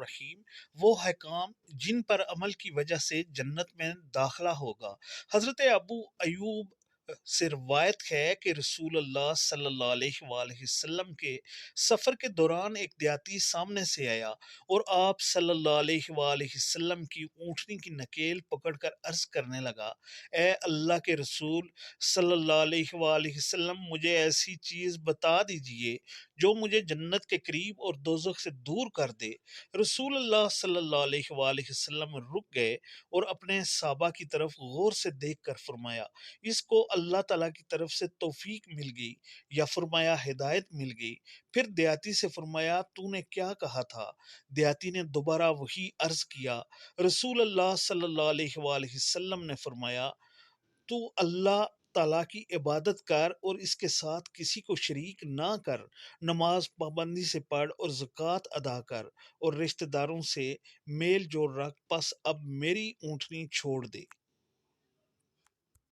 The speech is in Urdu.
الرحیم، وہ حکام جن پر عمل کی وجہ سے جنت میں داخلہ ہوگا۔ حضرت ابو ایوب سے روایت ہے کہ رسول اللہ صلی اللہ علیہ وآلہ وسلم کے سفر کے دوران ایک دیہاتی سامنے سے آیا اور آپ صلی اللہ علیہ وآلہ وسلم کی اونٹنی کی نکیل پکڑ کر عرض کرنے لگا، اے اللہ کے رسول صلی اللہ علیہ وآلہ وسلم، مجھے ایسی چیز بتا دیجئے جو مجھے جنت کے قریب اور دوزخ سے دور کر دے۔ رسول اللہ صلی اللہ علیہ وآلہ وسلم رک گئے اور اپنے صحابہ کی طرف غور سے دیکھ کر فرمایا، اس کو اللہ تعالیٰ کی طرف سے توفیق مل گئی، یا فرمایا ہدایت مل گئی۔ پھر دیہاتی سے فرمایا، تو نے کیا کہا تھا؟ دیہاتی نے دوبارہ وہی عرض کیا۔ رسول اللہ صلی اللہ علیہ وآلہ وسلم نے فرمایا، تو اللہ تعالیٰ کی عبادت کر اور اس کے ساتھ کسی کو شریک نہ کر، نماز پابندی سے پڑھ اور زکوٰۃ ادا کر، اور رشتہ داروں سے میل جول رکھ، پس اب میری اونٹنی چھوڑ دے۔